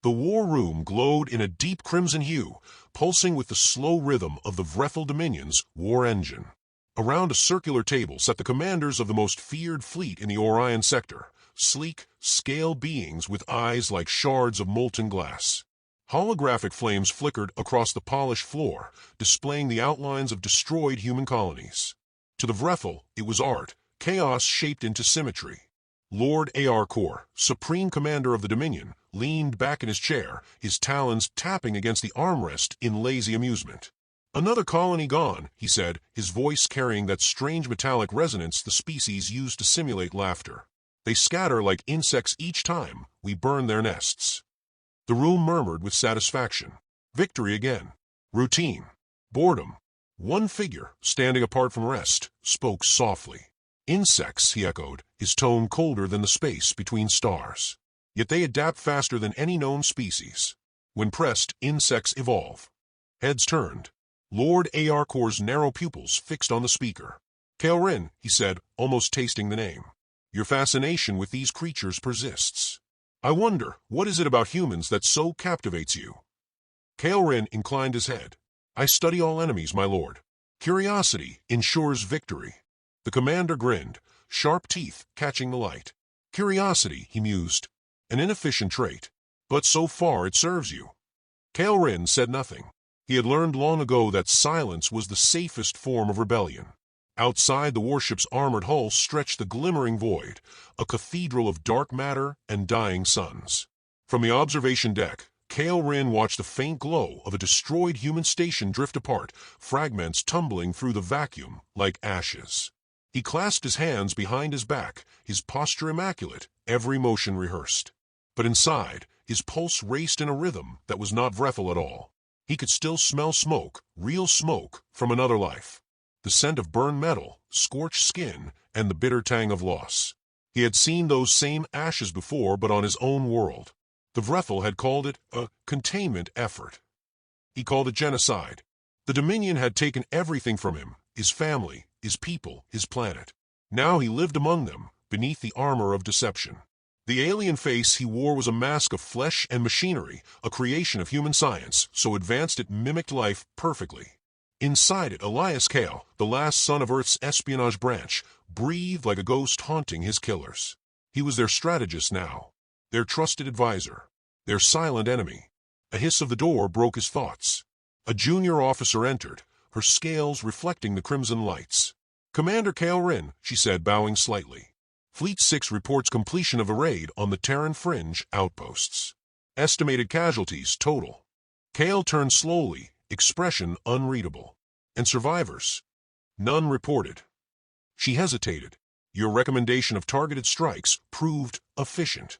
The war room glowed in a deep crimson hue, pulsing with the slow rhythm of the Vrethel Dominion's war engine. Around a circular table sat the commanders of the most feared fleet in the Orion sector, sleek, scaled beings with eyes like shards of molten glass. Holographic flames flickered across the polished floor, displaying the outlines of destroyed human colonies. To the Vrethel, it was art, chaos shaped into symmetry. Lord Aarkor, supreme commander of the Dominion, leaned back in his chair, his talons tapping against the armrest in lazy amusement. "Another colony gone," he said, his voice carrying that strange metallic resonance the species used to simulate laughter. "They scatter like insects each time we burn their nests." The room murmured with satisfaction. Victory again. Routine. Boredom. One figure, standing apart from rest, spoke softly. "Insects," he echoed, his tone colder than the space between stars. "Yet they adapt faster than any known species. When pressed, insects evolve." Heads turned. Lord Aarkor's narrow pupils fixed on the speaker. "Kael'ren," he said, almost tasting the name. "Your fascination with these creatures persists. I wonder, what is it about humans that so captivates you?" Kael'ren inclined his head. "I study all enemies, my lord. Curiosity ensures victory." The commander grinned, sharp teeth catching the light. "Curiosity," he mused, "an inefficient trait. But so far it serves you." Kael'ren said nothing. He had learned long ago that silence was the safest form of rebellion. Outside the warship's armored hull stretched the glimmering void, a cathedral of dark matter and dying suns. From the observation deck, Kael'ren watched the faint glow of a destroyed human station drift apart, fragments tumbling through the vacuum like ashes. He clasped his hands behind his back, his posture immaculate, every motion rehearsed. But inside, his pulse raced in a rhythm that was not Vrethel at all. He could still smell smoke, real smoke, from another life. The scent of burned metal, scorched skin, and the bitter tang of loss. He had seen those same ashes before, but on his own world. The Vrethel had called it a containment effort. He called it genocide. The Dominion had taken everything from him, his family, his people, his planet. Now he lived among them, beneath the armor of deception. The alien face he wore was a mask of flesh and machinery, a creation of human science, so advanced it mimicked life perfectly. Inside it, Elias Kael, the last son of Earth's espionage branch, breathed like a ghost haunting his killers. He was their strategist now, their trusted advisor, their silent enemy. A hiss of the door broke his thoughts. A junior officer entered, her scales reflecting the crimson lights. "Commander Kael'ren," she said, bowing slightly. "Fleet 6 reports completion of a raid on the Terran Fringe outposts. Estimated casualties total." Kael turned slowly, expression unreadable. "And survivors?" "None reported." She hesitated. "Your recommendation of targeted strikes proved efficient."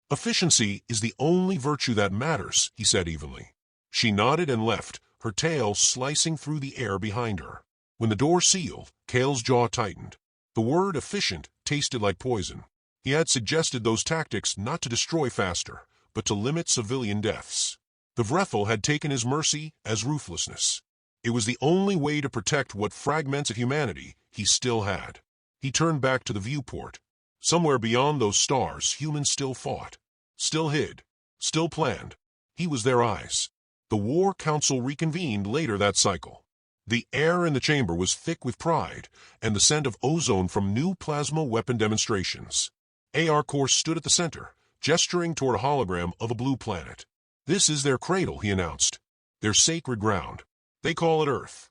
"Efficiency is the only virtue that matters," he said evenly. She nodded and left, her tail slicing through the air behind her. When the door sealed, Kael's jaw tightened. The word efficient tasted like poison. He had suggested those tactics not to destroy faster, but to limit civilian deaths. The Vrethel had taken his mercy as ruthlessness. It was the only way to protect what fragments of humanity he still had. He turned back to the viewport. Somewhere beyond those stars, humans still fought, still hid, still planned. He was their eyes. The War Council reconvened later that cycle. The air in the chamber was thick with pride and the scent of ozone from new plasma weapon demonstrations. Aarkor stood at the center, gesturing toward a hologram of a blue planet. "This is their cradle," he announced. "Their sacred ground. They call it Earth."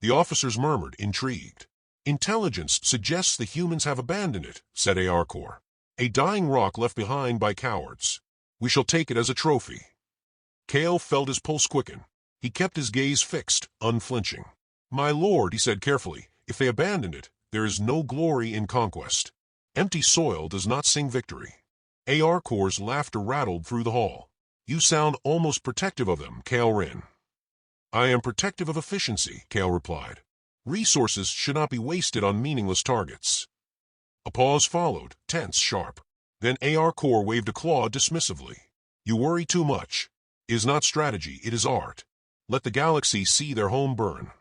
The officers murmured, intrigued. "Intelligence suggests the humans have abandoned it," said Aarkor. "A dying rock left behind by cowards. We shall take it as a trophy." Kael felt his pulse quicken. He kept his gaze fixed, unflinching. "My lord," he said carefully, "if they abandoned it, there is no glory in conquest. Empty soil does not sing victory." Aarkor's laughter rattled through the hall. "You sound almost protective of them, Kael'ren." "I am protective of efficiency," Kael replied. "Resources should not be wasted on meaningless targets." A pause followed, tense, sharp. Then Aarkor waved a claw dismissively. "You worry too much. It is not strategy, it is art. Let the galaxy see their home burn."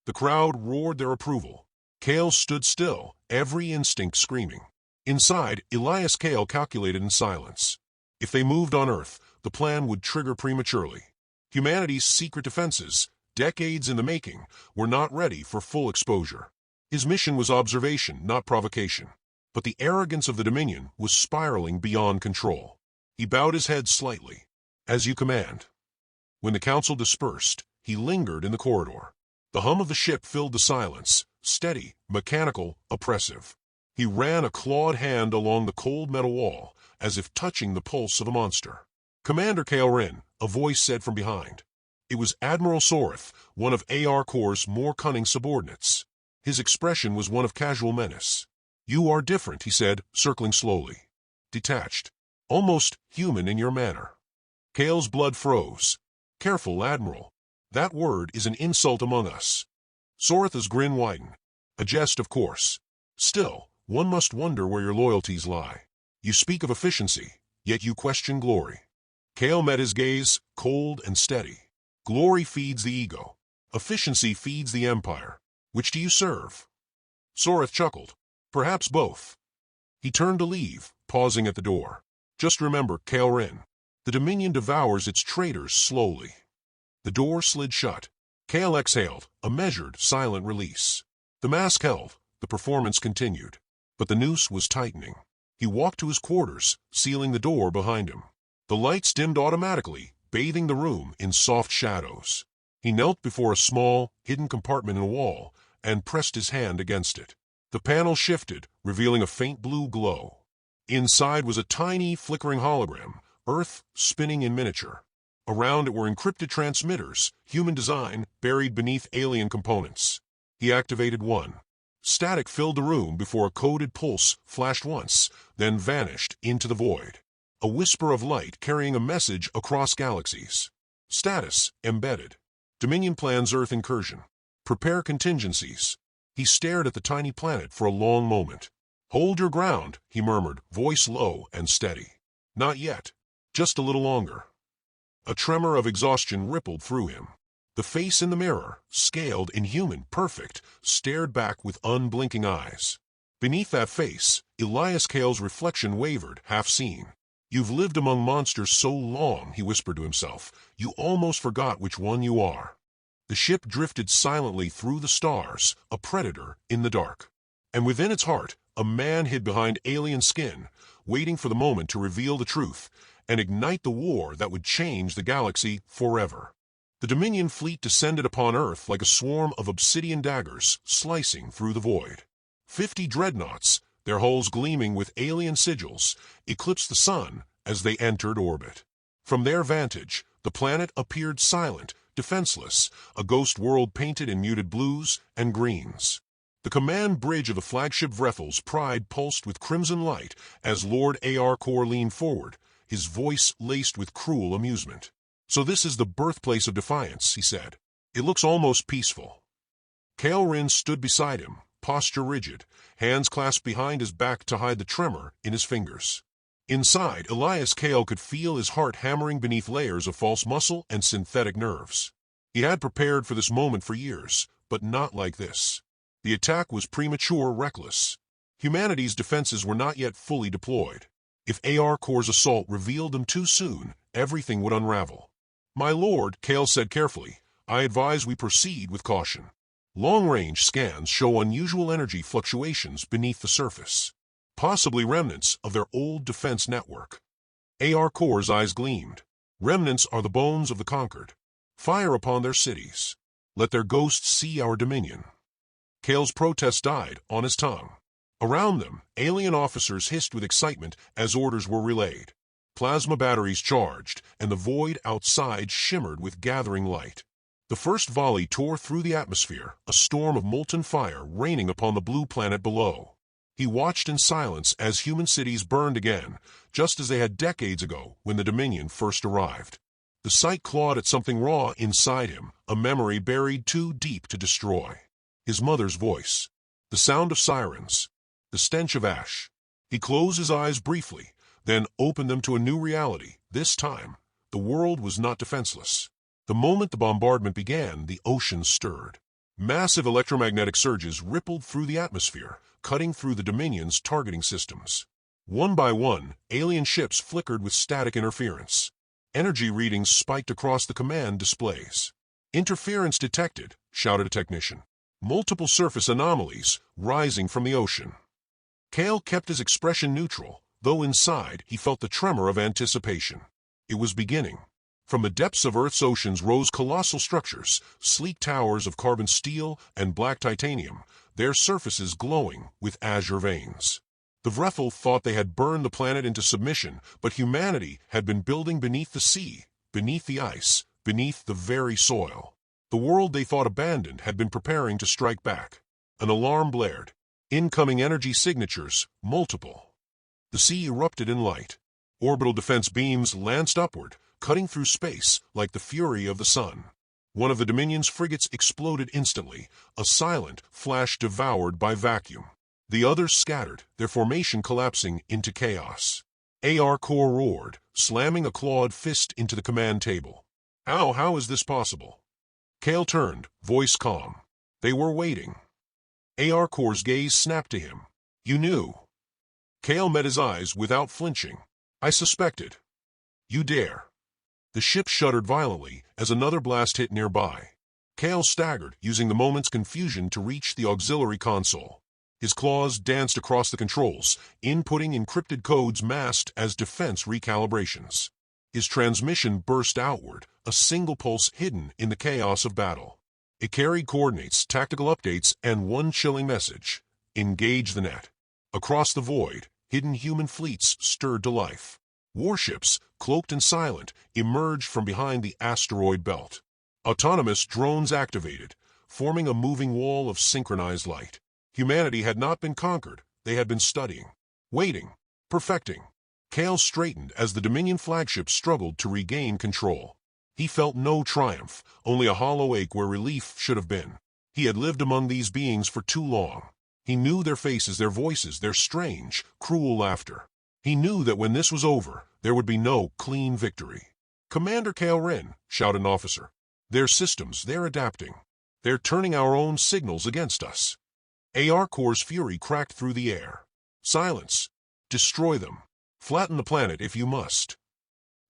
The crowd roared their approval. Kael stood still, every instinct screaming. Inside, Elias Kael calculated in silence. If they moved on Earth, the the plan would trigger prematurely. Humanity's secret defenses, decades in the making, were not ready for full exposure. His mission was observation, not provocation. But the arrogance of the Dominion was spiraling beyond control. He bowed his head slightly. "As you command." When the council dispersed, he lingered in the corridor. The hum of the ship filled the silence, steady, mechanical, oppressive. He ran a clawed hand along the cold metal wall, as if touching the pulse of a monster. "Commander Kael'Rin," a voice said from behind. It was Admiral Soreth, one of AR Corps' more cunning subordinates. His expression was one of casual menace. "You are different," he said, circling slowly. "Detached. Almost human in your manner." Kael's blood froze. "Careful, Admiral. That word is an insult among us." Soreth's grin widened. "A jest, of course. Still, one must wonder where your loyalties lie. You speak of efficiency, yet you question glory." Kael met his gaze, cold and steady. "Glory feeds the ego. Efficiency feeds the empire. Which do you serve?" Soreth chuckled. "Perhaps both." He turned to leave, pausing at the door. "Just remember, Kael'Rin, the Dominion devours its traitors slowly." The door slid shut. Kael exhaled, a measured, silent release. The mask held, the performance continued. But the noose was tightening. He walked to his quarters, sealing the door behind him. The lights dimmed automatically, bathing the room in soft shadows. He knelt before a small, hidden compartment in a wall, and pressed his hand against it. The panel shifted, revealing a faint blue glow. Inside was a tiny, flickering hologram, Earth spinning in miniature. Around it were encrypted transmitters, human design, buried beneath alien components. He activated one. Static filled the room before a coded pulse flashed once, then vanished into the void. A whisper of light carrying a message across galaxies. Status embedded. Dominion plans Earth incursion. Prepare contingencies. He stared at the tiny planet for a long moment. "Hold your ground," he murmured, voice low and steady. "Not yet. Just a little longer." A tremor of exhaustion rippled through him. The face in the mirror, scaled, inhuman, perfect, stared back with unblinking eyes. Beneath that face, Elias Kael's reflection wavered, half seen. "You've lived among monsters so long," he whispered to himself, "you almost forgot which one you are." The ship drifted silently through the stars, a predator in the dark. And within its heart, a man hid behind alien skin, waiting for the moment to reveal the truth and ignite the war that would change the galaxy forever. The Dominion fleet descended upon Earth like a swarm of obsidian daggers slicing through the void. 50 dreadnoughts, their hulls gleaming with alien sigils, eclipsed the sun as they entered orbit. From their vantage, the planet appeared silent, defenseless, a ghost world painted in muted blues and greens. The command bridge of the flagship Vrethel's Pride pulsed with crimson light as Lord A.R. Corps leaned forward, his voice laced with cruel amusement. "So this is the birthplace of defiance," he said. "It looks almost peaceful." Kael'Rin stood beside him, posture rigid, hands clasped behind his back to hide the tremor in his fingers. Inside, Elias Kael could feel his heart hammering beneath layers of false muscle and synthetic nerves. He had prepared for this moment for years, but not like this. The attack was premature, reckless. Humanity's defenses were not yet fully deployed. If AR Corps' assault revealed them too soon, everything would unravel. "My lord," Kael said carefully, "I advise we proceed with caution. Long-range scans show unusual energy fluctuations beneath the surface, possibly remnants of their old defense network." AR Corps' eyes gleamed. "Remnants are the bones of the conquered. Fire upon their cities. Let their ghosts see our dominion." Kael's protest died on his tongue. Around them, alien officers hissed with excitement as orders were relayed. Plasma batteries charged, and the void outside shimmered with gathering light. The first volley tore through the atmosphere, a storm of molten fire raining upon the blue planet below. He watched in silence as human cities burned again, just as they had decades ago when the Dominion first arrived. The sight clawed at something raw inside him, a memory buried too deep to destroy. His mother's voice. The sound of sirens. The stench of ash. He closed his eyes briefly, then opened them to a new reality. This time, the world was not defenseless. The moment the bombardment began, the ocean stirred. Massive electromagnetic surges rippled through the atmosphere, cutting through the Dominion's targeting systems. One by one, alien ships flickered with static interference. Energy readings spiked across the command displays. "Interference detected," shouted a technician. "Multiple surface anomalies rising from the ocean." Kale kept his expression neutral, though inside he felt the tremor of anticipation. It was beginning. From the depths of Earth's oceans rose colossal structures, sleek towers of carbon steel and black titanium, their surfaces glowing with azure veins. The Vrethel thought they had burned the planet into submission, but humanity had been building beneath the sea, beneath the ice, beneath the very soil. The world they thought abandoned had been preparing to strike back. An alarm blared. Incoming energy signatures, multiple. The sea erupted in light. Orbital defense beams lanced upward, cutting through space like the fury of the sun. One of the Dominion's frigates exploded instantly, a silent flash devoured by vacuum. The others scattered, their formation collapsing into chaos. AR Corps roared, slamming a clawed fist into the command table. How is this possible?" Kale turned, voice calm. "They were waiting." AR Corps' gaze snapped to him. "You knew." Kale met his eyes without flinching. "I suspected." "You dare." The ship shuddered violently as another blast hit nearby. Kale staggered, using the moment's confusion to reach the auxiliary console. His claws danced across the controls, inputting encrypted codes masked as defense recalibrations. His transmission burst outward, a single pulse hidden in the chaos of battle. It carried coordinates, tactical updates, and one chilling message: engage the net. Across the void, hidden human fleets stirred to life. Warships, cloaked and silent, emerged from behind the asteroid belt. Autonomous drones activated, forming a moving wall of synchronized light. Humanity had not been conquered, they had been studying, waiting, perfecting. Kale straightened as the Dominion flagship struggled to regain control. He felt no triumph, only a hollow ache where relief should have been. He had lived among these beings for too long. He knew their faces, their voices, their strange, cruel laughter. He knew that when this was over, there would be no clean victory. "Commander Kale Ren," shouted an officer. "Their systems, they're adapting. They're turning our own signals against us." AR Corps' fury cracked through the air. "Silence. Destroy them. Flatten the planet if you must."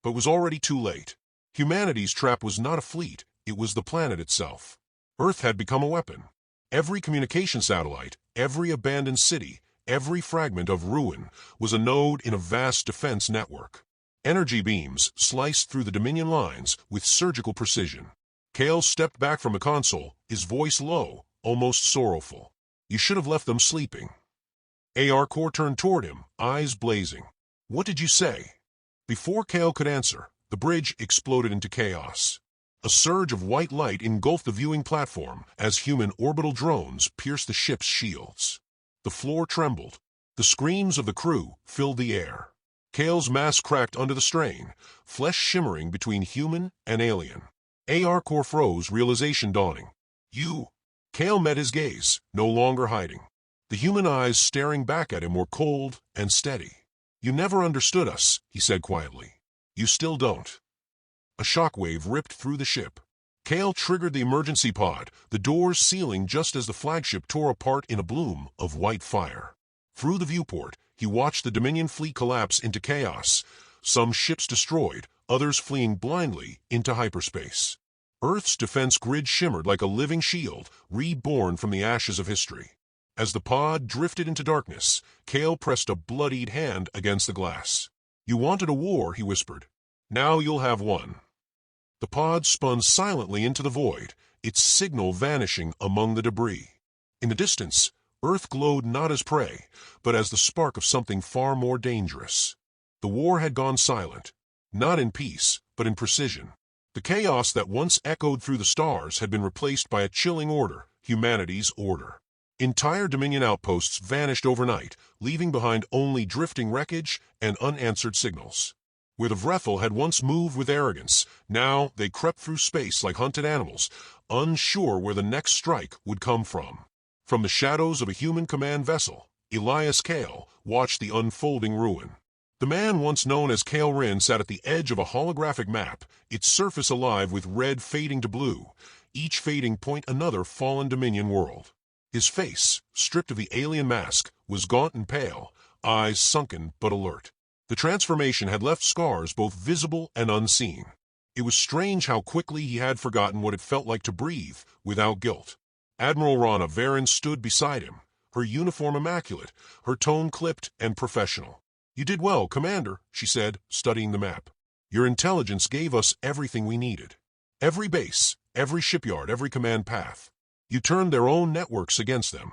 But it was already too late. Humanity's trap was not a fleet, it was the planet itself. Earth had become a weapon. Every communication satellite, every abandoned city, every fragment of ruin was a node in a vast defense network. Energy beams sliced through the Dominion lines with surgical precision. Kale stepped back from the console, his voice low, almost sorrowful. "You should have left them sleeping." AR Corps turned toward him, eyes blazing. "What did you say?" Before Kale could answer, the bridge exploded into chaos. A surge of white light engulfed the viewing platform as human orbital drones pierced the ship's shields. The floor trembled. The screams of the crew filled the air. Kale's mask cracked under the strain, flesh shimmering between human and alien. AR Corps froze, realization dawning. "You." Kale met his gaze, no longer hiding. The human eyes staring back at him were cold and steady. "You never understood us," he said quietly. "You still don't." A shockwave ripped through the ship. Kale triggered the emergency pod, the doors sealing just as the flagship tore apart in a bloom of white fire. Through the viewport, he watched the Dominion fleet collapse into chaos, some ships destroyed, others fleeing blindly into hyperspace. Earth's defense grid shimmered like a living shield, reborn from the ashes of history. As the pod drifted into darkness, Kale pressed a bloodied hand against the glass. "You wanted a war," he whispered. "Now you'll have one." The pod spun silently into the void, its signal vanishing among the debris. In the distance, Earth glowed not as prey, but as the spark of something far more dangerous. The war had gone silent, not in peace, but in precision. The chaos that once echoed through the stars had been replaced by a chilling order, humanity's order. Entire Dominion outposts vanished overnight, leaving behind only drifting wreckage and unanswered signals. Where the Vrethel had once moved with arrogance, now they crept through space like hunted animals, unsure where the next strike would come from. From the shadows of a human command vessel, Elias Kale watched the unfolding ruin. The man once known as Kale Ren sat at the edge of a holographic map, its surface alive with red fading to blue, each fading point another fallen Dominion world. His face, stripped of the alien mask, was gaunt and pale, eyes sunken but alert. The transformation had left scars both visible and unseen. It was strange how quickly he had forgotten what it felt like to breathe without guilt. Admiral Rana Varen stood beside him, her uniform immaculate, her tone clipped and professional. "You did well, Commander," she said, studying the map. "Your intelligence gave us everything we needed. Every base, every shipyard, every command path. You turned their own networks against them."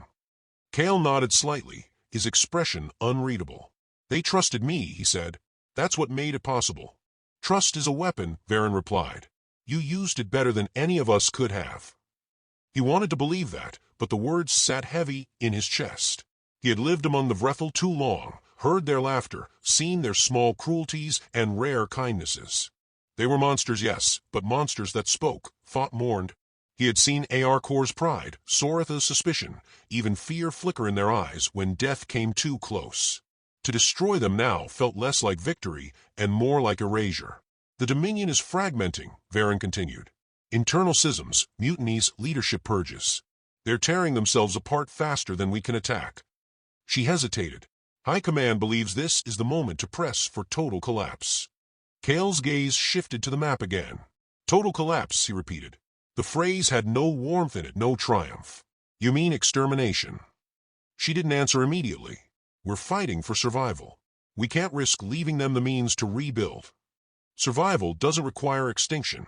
Kale nodded slightly, his expression unreadable. "They trusted me," he said. "That's what made it possible." "Trust is a weapon," Varen replied. "You used it better than any of us could have." He wanted to believe that, but the words sat heavy in his chest. He had lived among the Vrethel too long, heard their laughter, seen their small cruelties and rare kindnesses. They were monsters, yes, but monsters that spoke, thought, mourned. He had seen AR Corps' pride, Soratha's suspicion, even fear flicker in their eyes when death came too close. To destroy them now felt less like victory and more like erasure. "The Dominion is fragmenting," Varen continued. "Internal schisms, mutinies, leadership purges. They're tearing themselves apart faster than we can attack." She hesitated. "High Command believes this is the moment to press for total collapse." Kale's gaze shifted to the map again. "Total collapse," he repeated. The phrase had no warmth in it, no triumph. "You mean extermination?" She didn't answer immediately. "We're fighting for survival. We can't risk leaving them the means to rebuild. Survival doesn't require extinction."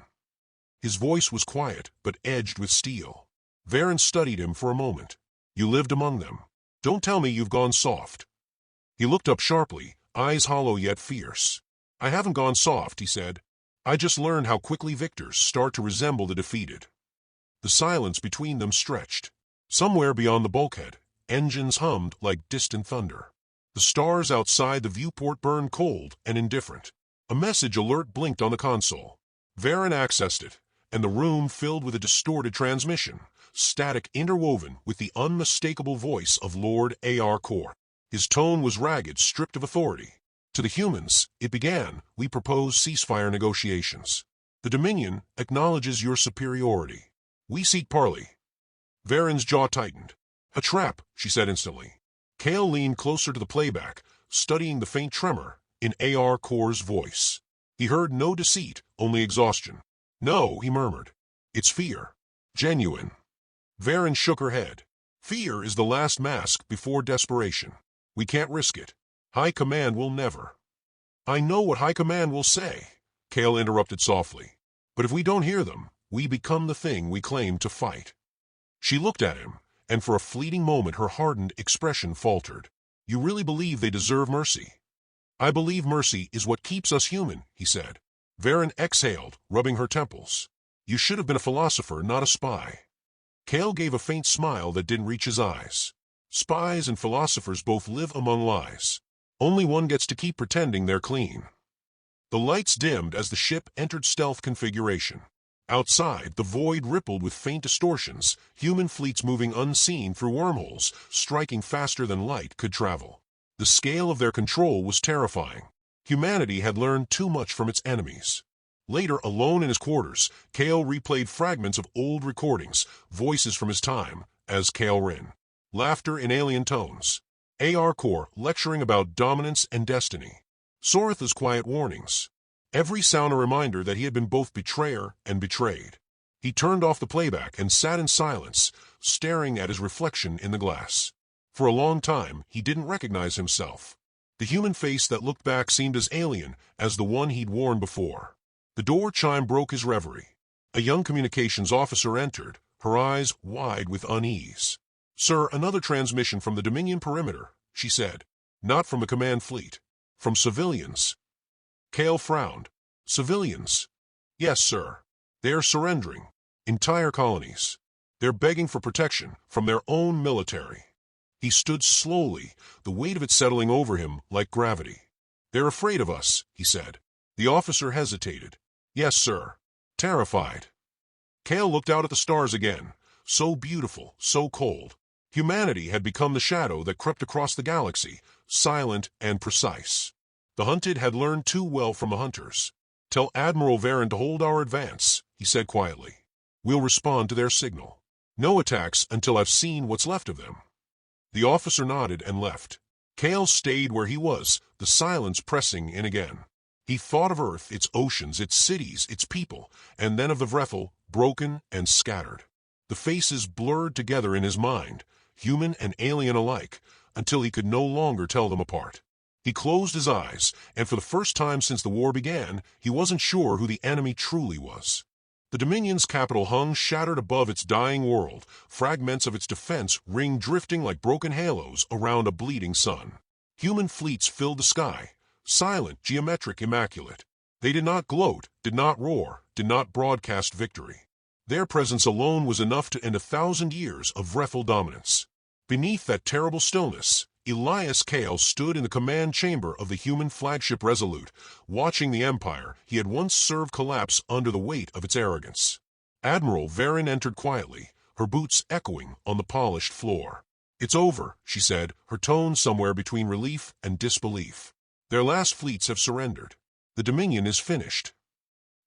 His voice was quiet, but edged with steel. Varen studied him for a moment. "You lived among them. Don't tell me you've gone soft." He looked up sharply, eyes hollow yet fierce. "I haven't gone soft," he said. "I just learned how quickly victors start to resemble the defeated." The silence between them stretched. Somewhere beyond the bulkhead, engines hummed like distant thunder. The stars outside the viewport burned cold and indifferent. A message alert blinked on the console. Varen accessed it, and the room filled with a distorted transmission, static interwoven with the unmistakable voice of Lord AR Corps. His tone was ragged, stripped of authority. To the humans, it began, "We propose ceasefire negotiations. The Dominion acknowledges your superiority. We seek parley." Varen's jaw tightened. "A trap," she said instantly. Kale leaned closer to the playback, studying the faint tremor in AR Corps' voice. He heard no deceit, only exhaustion. "No," he murmured. "It's fear. Genuine." Varen shook her head. "Fear is the last mask before desperation. We can't risk it. High Command will never." "I know what High Command will say," Kale interrupted softly. "But if we don't hear them, we become the thing we claim to fight." She looked at him, and for a fleeting moment her hardened expression faltered. "You really believe they deserve mercy?" "I believe mercy is what keeps us human," he said. Varen exhaled, rubbing her temples. "You should have been a philosopher, not a spy." Kale gave a faint smile that didn't reach his eyes. "Spies and philosophers both live among lies. Only one gets to keep pretending they're clean." The lights dimmed as the ship entered stealth configuration. Outside, the void rippled with faint distortions, human fleets moving unseen through wormholes, striking faster than light could travel. The scale of their control was terrifying. Humanity had learned too much from its enemies. Later, alone in his quarters, Kale replayed fragments of old recordings, voices from his time, as Kale Rin. Laughter in alien tones. AR Corps lecturing about dominance and destiny. Soratha's quiet warnings. Every sound a reminder that he had been both betrayer and betrayed. He turned off the playback and sat in silence, staring at his reflection in the glass. For a long time, he didn't recognize himself. The human face that looked back seemed as alien as the one he'd worn before. The door chime broke his reverie. A young communications officer entered, her eyes wide with unease. "Sir, another transmission from the Dominion perimeter," she said. "Not from the command fleet. From civilians." Kale frowned. "Civilians?" "Yes, sir. They are surrendering. Entire colonies. They're begging for protection from their own military." He stood slowly, the weight of it settling over him like gravity. "They're afraid of us," he said. The officer hesitated. "Yes, sir. Terrified." Kale looked out at the stars again. So beautiful, so cold. Humanity had become the shadow that crept across the galaxy, silent and precise. The hunted had learned too well from the hunters. "Tell Admiral Varen to hold our advance," he said quietly. "We'll respond to their signal. No attacks until I've seen what's left of them." The officer nodded and left. Kale stayed where he was, the silence pressing in again. He thought of Earth, its oceans, its cities, its people, and then of the Vrethel, broken and scattered. The faces blurred together in his mind, human and alien alike, until he could no longer tell them apart. He closed his eyes, and for the first time since the war began, he wasn't sure who the enemy truly was. The Dominion's capital hung shattered above its dying world, fragments of its defense ring drifting like broken halos around a bleeding sun. Human fleets filled the sky, silent, geometric, immaculate. They did not gloat, did not roar, did not broadcast victory. Their presence alone was enough to end 1,000 years of Vrethel dominance. Beneath that terrible stillness, Elias Kale stood in the command chamber of the human flagship Resolute, watching the empire he had once served collapse under the weight of its arrogance. Admiral Varen entered quietly, her boots echoing on the polished floor. "It's over," she said, her tone somewhere between relief and disbelief. "Their last fleets have surrendered. The Dominion is finished."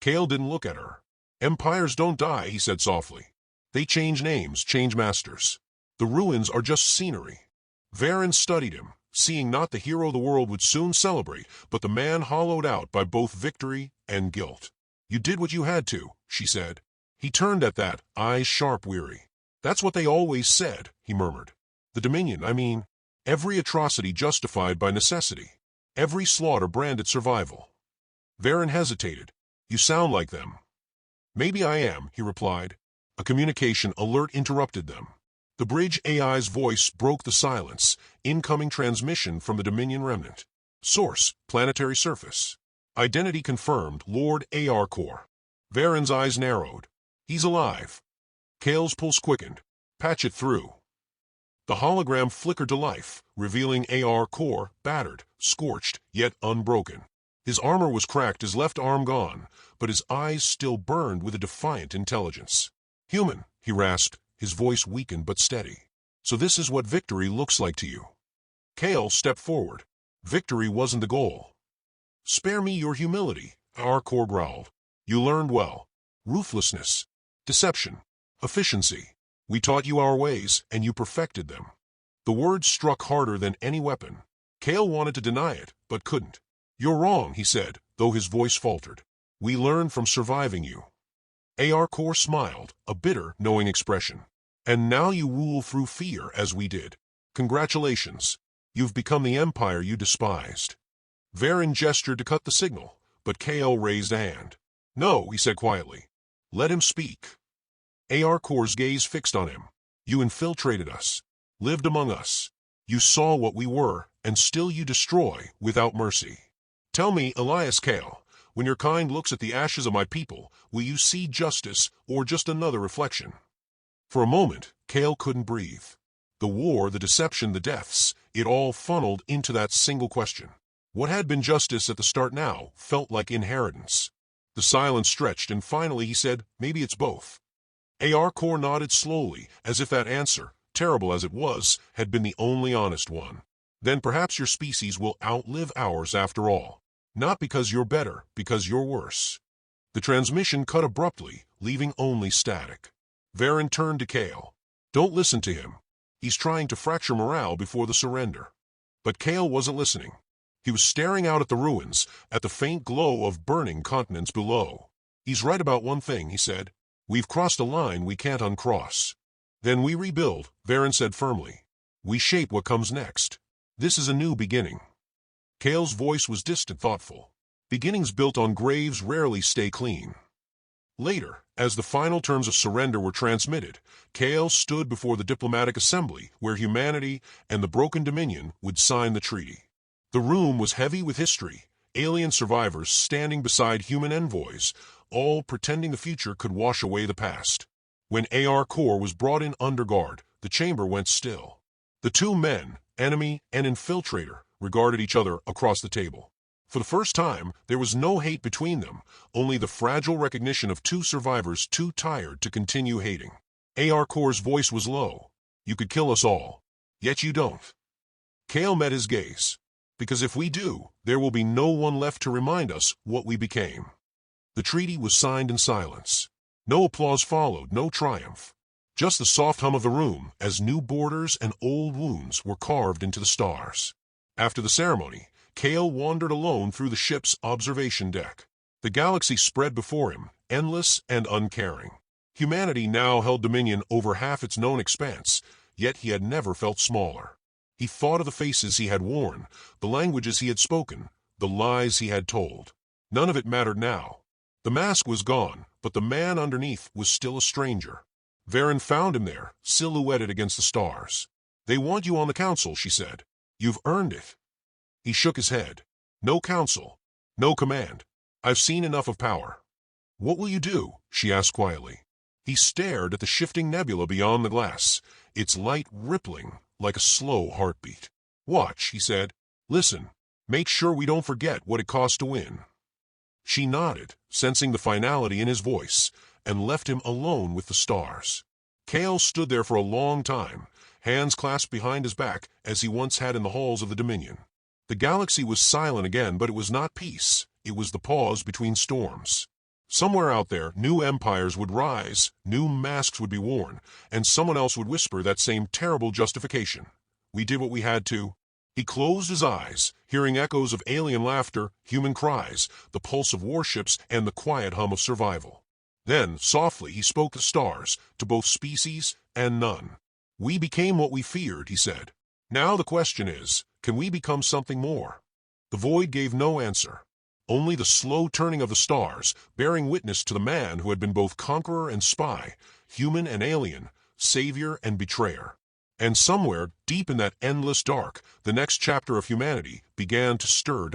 Kale didn't look at her. "Empires don't die," he said softly. "They change names, change masters. The ruins are just scenery." Varen studied him, seeing not the hero the world would soon celebrate, but the man hollowed out by both victory and guilt. "You did what you had to," she said. He turned at that, eyes sharp, weary. "That's what they always said," he murmured. "The Dominion, I mean. Every atrocity justified by necessity. Every slaughter branded survival." Varen hesitated. "You sound like them." "Maybe I am," he replied. A communication alert interrupted them. The bridge AI's voice broke the silence. Incoming transmission from the Dominion remnant. Source, planetary surface. Identity confirmed, Lord Arcor. Varen's eyes narrowed. "He's alive." Kale's pulse quickened. "Patch it through." The hologram flickered to life, revealing Arcor, battered, scorched, yet unbroken. His armor was cracked, his left arm gone, but his eyes still burned with a defiant intelligence. "Human," he rasped, his voice weakened but steady. "So this is what victory looks like to you." Kale stepped forward. "Victory wasn't the goal." "Spare me your humility," Arcor growled. "You learned well. Ruthlessness, deception, efficiency. We taught you our ways, and you perfected them." The words struck harder than any weapon. Kale wanted to deny it, but couldn't. "You're wrong," he said, though his voice faltered. "We learned from surviving you." Arcor smiled, a bitter, knowing expression. "And now you rule through fear, as we did. Congratulations. You've become the empire you despised." Varen gestured to cut the signal, but Kale raised a hand. "No," he said quietly. "Let him speak." Arcor's gaze fixed on him. "You infiltrated us, lived among us. You saw what we were, and still you destroy without mercy. Tell me, Elias Kale, when your kind looks at the ashes of my people, will you see justice or just another reflection?" For a moment, Kale couldn't breathe. The war, the deception, the deaths, it all funneled into that single question. What had been justice at the start now felt like inheritance. The silence stretched, and finally he said, "Maybe it's both." Arcor nodded slowly, as if that answer, terrible as it was, had been the only honest one. "Then perhaps your species will outlive ours after all. Not because you're better, because you're worse." The transmission cut abruptly, leaving only static. Varen turned to Kale. "Don't listen to him. He's trying to fracture morale before the surrender." But Kale wasn't listening. He was staring out at the ruins, at the faint glow of burning continents below. "He's right about one thing," he said. "We've crossed a line we can't uncross." "Then we rebuild," Varen said firmly. "We shape what comes next. This is a new beginning." Kale's voice was distant, thoughtful. "Beginnings built on graves rarely stay clean." Later, as the final terms of surrender were transmitted, Kale stood before the diplomatic assembly where humanity and the broken Dominion would sign the treaty. The room was heavy with history, alien survivors standing beside human envoys, all pretending the future could wash away the past. When Arcor was brought in under guard, the chamber went still. The two men, enemy and infiltrator, regarded each other across the table. For the first time, there was no hate between them, only the fragile recognition of two survivors too tired to continue hating. Arcor's voice was low. "You could kill us all. Yet you don't." Kale met his gaze. "Because if we do, there will be no one left to remind us what we became." The treaty was signed in silence. No applause followed, no triumph. Just the soft hum of the room as new borders and old wounds were carved into the stars. After the ceremony, Kale wandered alone through the ship's observation deck. The galaxy spread before him, endless and uncaring. Humanity now held dominion over half its known expanse, yet he had never felt smaller. He thought of the faces he had worn, the languages he had spoken, the lies he had told. None of it mattered now. The mask was gone, but the man underneath was still a stranger. Varen found him there, silhouetted against the stars. "They want you on the council," she said. "You've earned it." He shook his head. "No council. No command. I've seen enough of power." "What will you do?" she asked quietly. He stared at the shifting nebula beyond the glass, its light rippling like a slow heartbeat. "Watch," he said. "Listen. Make sure we don't forget what it cost to win." She nodded, sensing the finality in his voice, and left him alone with the stars. Kale stood there for a long time, hands clasped behind his back as he once had in the halls of the Dominion. The galaxy was silent again, but it was not peace. It was the pause between storms. Somewhere out there, new empires would rise, new masks would be worn, and someone else would whisper that same terrible justification. "We did what we had to." He closed his eyes, hearing echoes of alien laughter, human cries, the pulse of warships, and the quiet hum of survival. Then, softly, he spoke to stars, to both species and none. "We became what we feared," he said. "Now the question is, can we become something more?" The void gave no answer. Only the slow turning of the stars, bearing witness to the man who had been both conqueror and spy, human and alien, savior and betrayer. And somewhere, deep in that endless dark, the next chapter of humanity began to stir.